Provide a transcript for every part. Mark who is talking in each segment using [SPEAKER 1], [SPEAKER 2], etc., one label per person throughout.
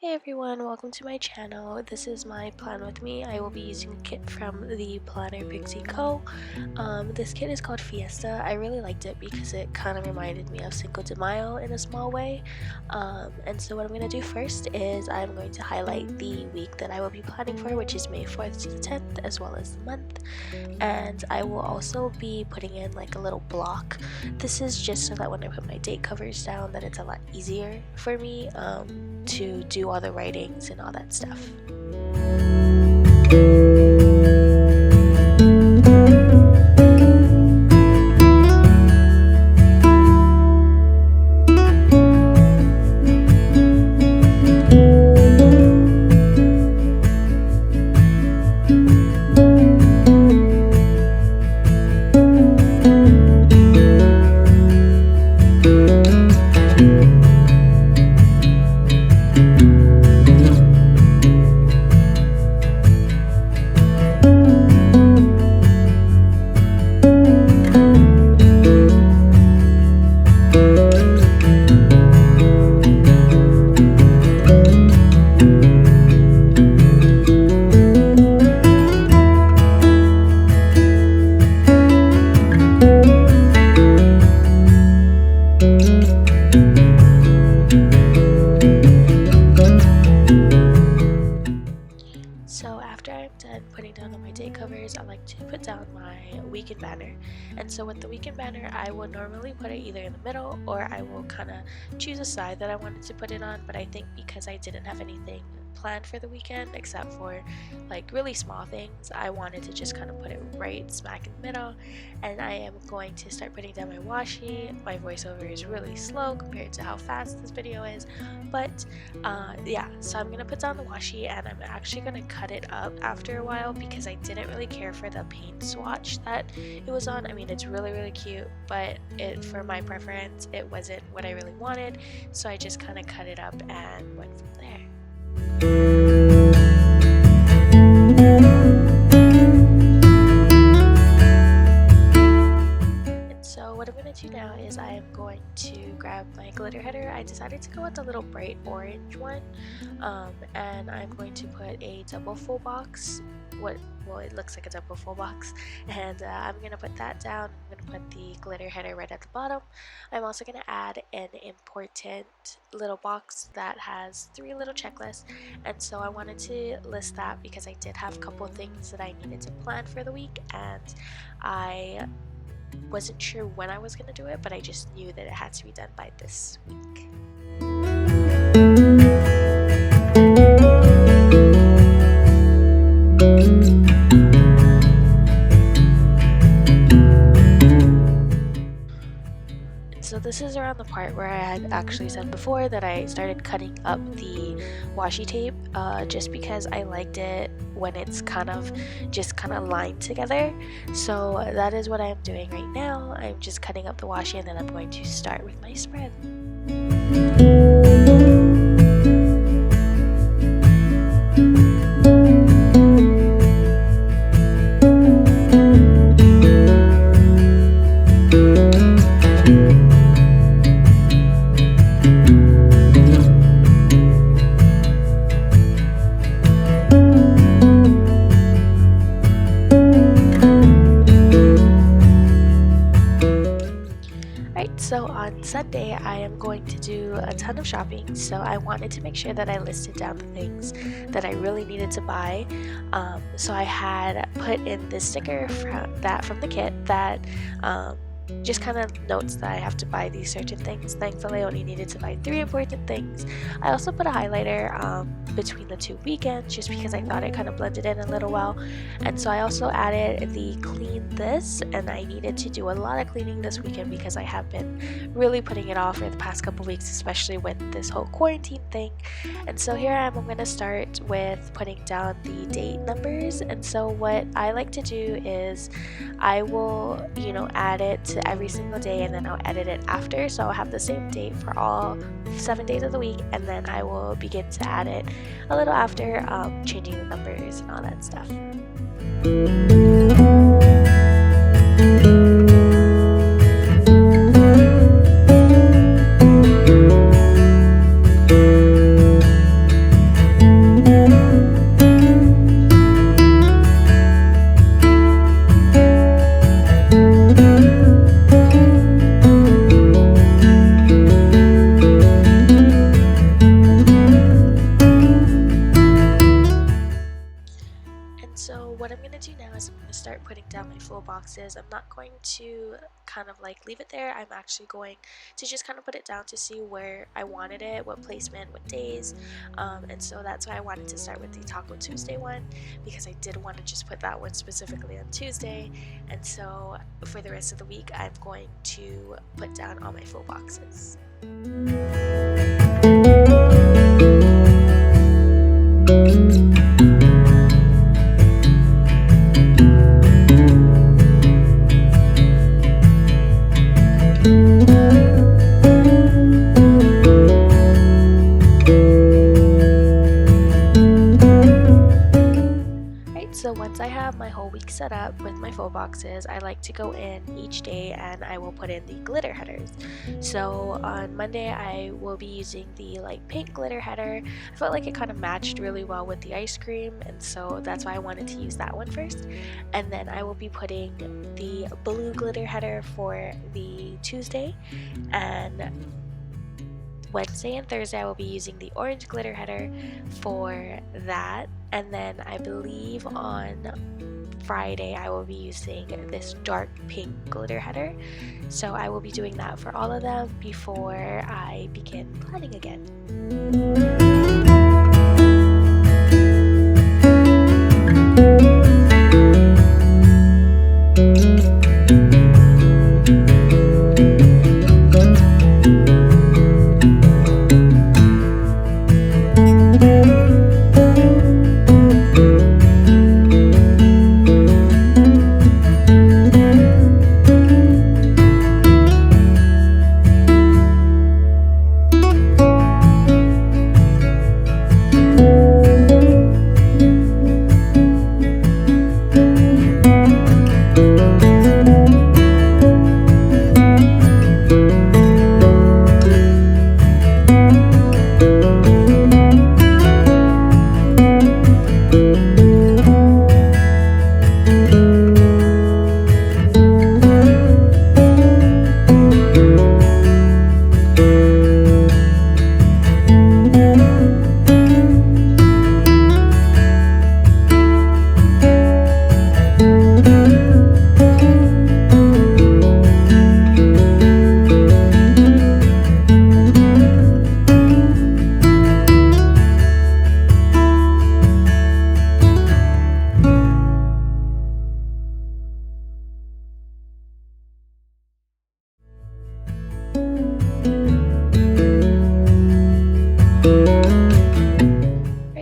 [SPEAKER 1] Hey everyone, welcome to my channel. This is my plan with me. I will be using a kit from the PlannerPixieCo. This kit is called Fiesta. I really liked it because it kind of reminded me of Cinco de Mayo in a small way. And so what I'm going to do first is I'm going to highlight the week that I will be planning for, which is May 4th to the 10th, as well as the month. And I will also be putting in like a little block. This is just so that when I put my date covers down that it's a lot easier for me to do all the writings and all that stuff. So after I'm done putting down all my date covers, I like to put down my weekend banner. And so with the weekend banner, I will normally put it either in the middle or I will kind of choose a side that I wanted to put it on. But I think because I didn't have anything planned for the weekend except for like really small things, I wanted to just kind of put it right smack in the middle. And I am going to start putting down my washi. My voiceover is really slow compared to how fast this video is, but yeah, so I'm gonna put down the washi and I'm actually gonna cut it up after a while because I didn't really care for the paint swatch that it was on. I mean, it's really cute, but for my preference it wasn't what I really wanted, so I just kind of cut it up and went from there. So what I'm going to do now is I am going to grab my glitter header. I decided to go with the little bright orange one, and I'm going to put a double full box. Well, it looks like a double full box, and I'm going to put that down. I'm going to put the glitter header right at the bottom. I'm also going to add an important little box that has 3 little checklists, and so I wanted to list that because I did have a couple things that I needed to plan for the week, and I wasn't sure when I was going to do it, but I just knew that it had to be done by this week. So this is around the part where I had actually said before that I started cutting up the washi tape just because I liked it when it's kind of lined together. So that is what I'm doing right now. I'm just cutting up the washi and then I'm going to start with my spread. So on Sunday, I am going to do a ton of shopping, so I wanted to make sure that I listed down the things that I really needed to buy. So I had put in this sticker from the kit that just kind of notes that I have to buy these certain things. Thankfully, I only needed to buy 3 important things. I also put a highlighter between the 2 weekends just because I thought it kind of blended in a little well. And so I also added the clean this, and I needed to do a lot of cleaning this weekend because I have been really putting it off for the past couple weeks, especially with this whole quarantine thing. And so here I am. I'm going to start with putting down the date numbers. And so what I like to do is I will, add it to every single day, and then I'll edit it after, so I'll have the same date for all 7 days of the week, and then I will begin to add it a little after, changing the numbers and all that stuff. do now is I'm going to start putting down my full boxes. I'm not going to kind of like leave it there. I'm actually going to just kind of put it down to see where I wanted it, what placement, what days, and so that's why I wanted to start with the Taco Tuesday one, because I did want to just put that one specifically on Tuesday. And so for the rest of the week, I'm going to put down all my full boxes. So once I have my whole week set up with my full boxes, I like to go in each day and I will put in the glitter headers. So on Monday I will be using the like pink glitter header. I felt like it kind of matched really well with the ice cream, and so that's why I wanted to use that one first. And then I will be putting the blue glitter header for the Tuesday, and Wednesday and Thursday I will be using the orange glitter header for that, and then I believe on Friday I will be using this dark pink glitter header. So I will be doing that for all of them before I begin planning again.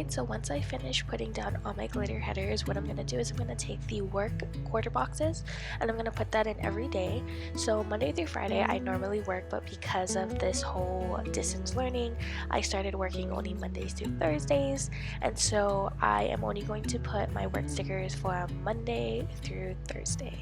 [SPEAKER 1] So once I finish putting down all my glitter headers, what I'm going to do is I'm going to take the work quarter boxes and I'm going to put that in every day. So Monday through Friday I normally work, but because of this whole distance learning, I started working only Mondays through Thursdays, and so I am only going to put my work stickers for Monday through Thursday.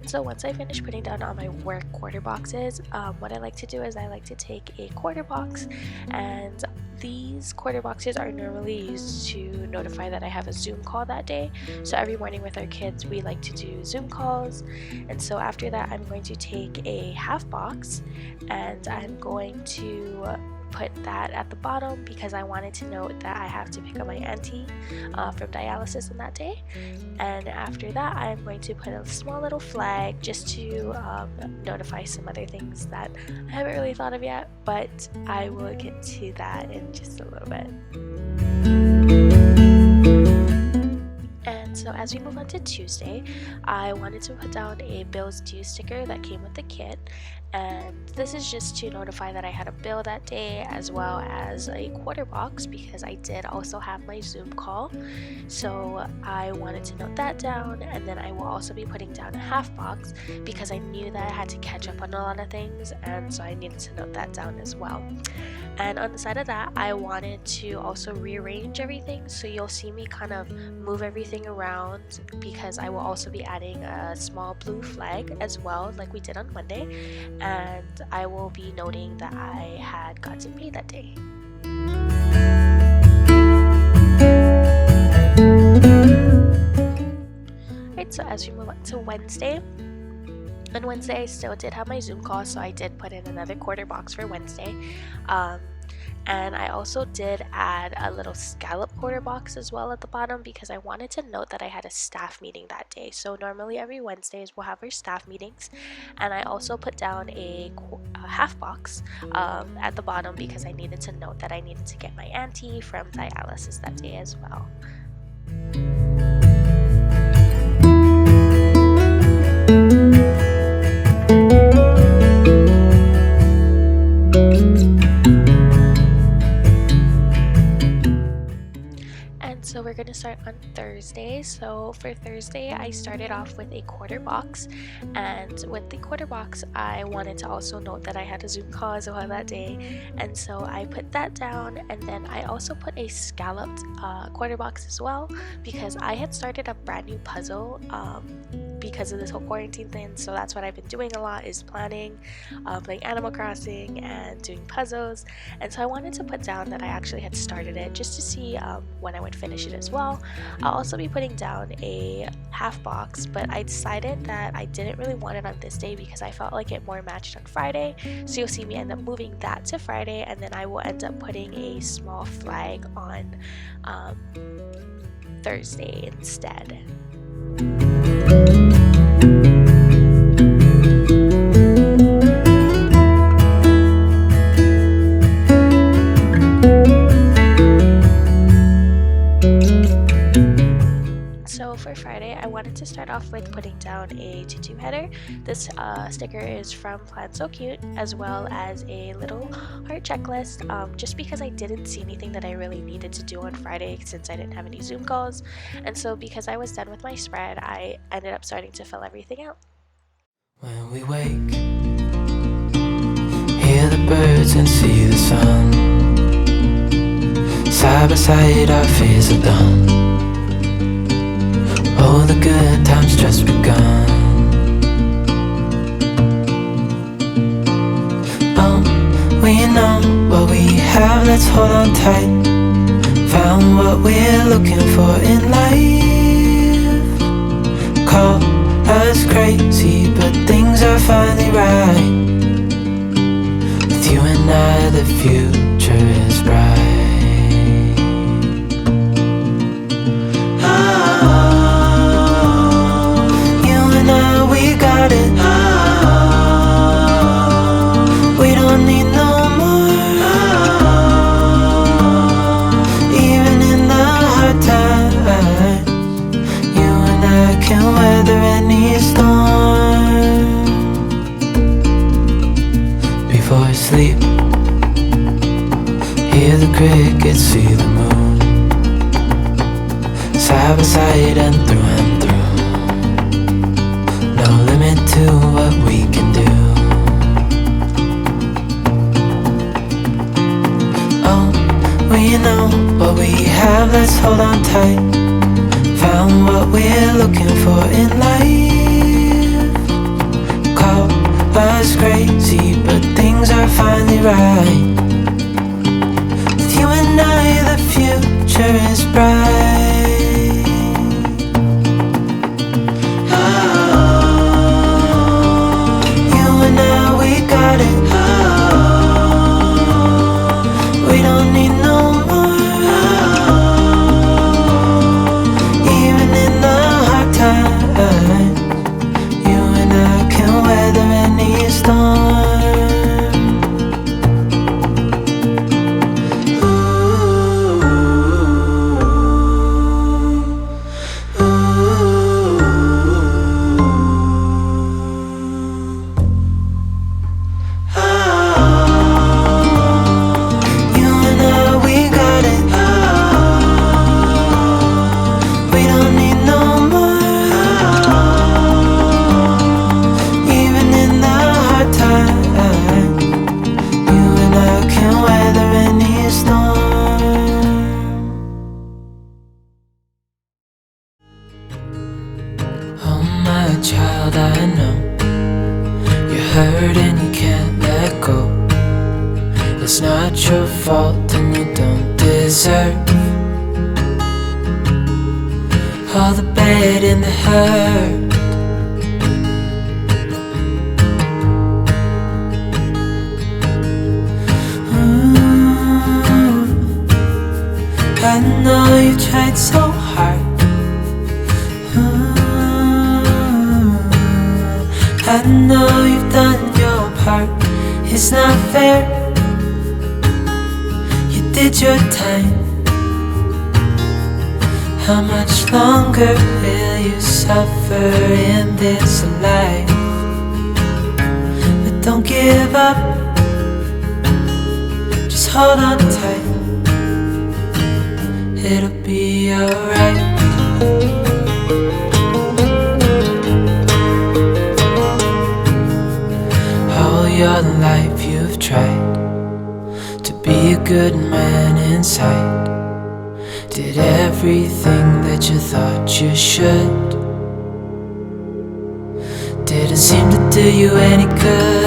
[SPEAKER 1] So once I finish putting down all my work quarter boxes, what I like to do is I like to take a quarter box, and these quarter boxes are normally used to notify that I have a Zoom call that day. So every morning with our kids we like to do Zoom calls, and so after that I'm going to take a half box and I'm going to put that at the bottom because I wanted to note that I have to pick up my auntie from dialysis on that day. And after that I'm going to put a small little flag just to notify some other things that I haven't really thought of yet, but I will get to that in just a little bit. And so as we move on to Tuesday, I wanted to put down a bills due sticker that came with the kit, and this is just to notify that I had a bill that day, as well as a quarter box because I did also have my Zoom call. So I wanted to note that down, and then I will also be putting down a half box because I knew that I had to catch up on a lot of things, and so I needed to note that down as well. And on the side of that, I wanted to also rearrange everything, so you'll see me kind of move everything around because I will also be adding a small blue flag as well, like we did on Monday, and I will be noting that I had gotten paid that day. Right, so as we move on to Wednesday, on Wednesday I still did have my Zoom call, so I did put in another quarter box for Wednesday. And I also did add a little scallop quarter box as well at the bottom because I wanted to note that I had a staff meeting that day. So normally every Wednesdays we'll have our staff meetings, and I also put down a half box at the bottom because I needed to note that I needed to get my auntie from dialysis that day as well. So we're going to start on Thursday. So for Thursday, I started off with a quarter box, and with the quarter box, I wanted to also note that I had a Zoom call as well that day, and so I put that down, and then I also put a scalloped quarter box as well because I had started a brand new puzzle because of this whole quarantine thing. So that's what I've been doing a lot, is planning, playing Animal Crossing and doing puzzles, and so I wanted to put down that I actually had started it just to see when I would finish it as well. I'll also be putting down a half box, but I decided that I didn't really want it on this day because I felt like it more matched on Friday, so you'll see me end up moving that to Friday, and then I will end up putting a small flag on Thursday instead. So for Friday, I wanted to start off with putting down a tutu header. This sticker is from Plan So Cute, as well as a little heart checklist, just because I didn't see anything that I really needed to do on Friday since I didn't have any Zoom calls, and so because I was done with my spread, I ended up starting to fill everything out.
[SPEAKER 2] When we wake, hear the birds and see the sun. Side by side our fears are done. All the good times just begun. We know what we have, let's hold on tight. Found what we're looking for in life. Call us crazy, but things are finally right. With you and I, the future is bright. Sleep, hear the crickets, see the moon. Side by side and through. No limit to what we can do. Oh, we know what we have, let's hold on tight. Found what we're looking for in life. Call us crazy, but things are finally right. With you and I, the future is bright. You and I, we got it. We don't need no more. Even in the hard times, you and I can weather any storm. deserve all the bad and the hurt. I know you tried so hard. I know you've done your part. It's not fair. You did your time. How much longer will you suffer in this life? But don't give up. Just hold on tight. It'll be alright. All your life you've tried to be a good man inside. Did everything that you thought you should. Didn't seem to do you any good.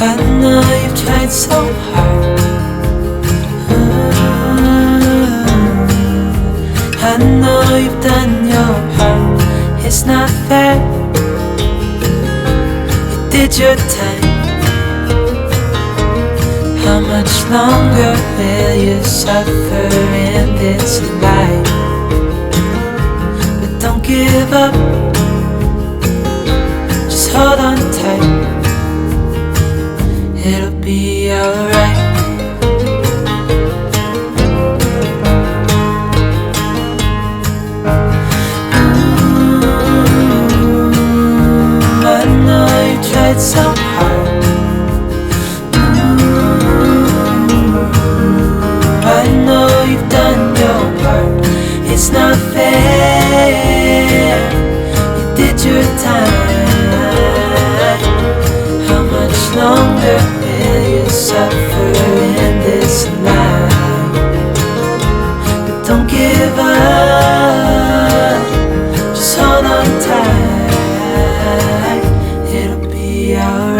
[SPEAKER 2] I know you've tried so hard. I know you've done your part. It's not fair. You did your time. How much longer will you suffer in this life? But don't give up. Just hold on tight. It'll be alright. I know you tried so hard. I know you've done your part. It's not fair. You did your time. How much longer will you suffer in this life? But don't give up. Just hold on tight. It'll be alright.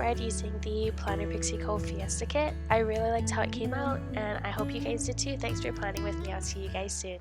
[SPEAKER 1] started using the PlannerPixieCo Fiesta kit. I really liked how it came out, and I hope you guys did too. Thanks for planning with me. I'll see you guys soon.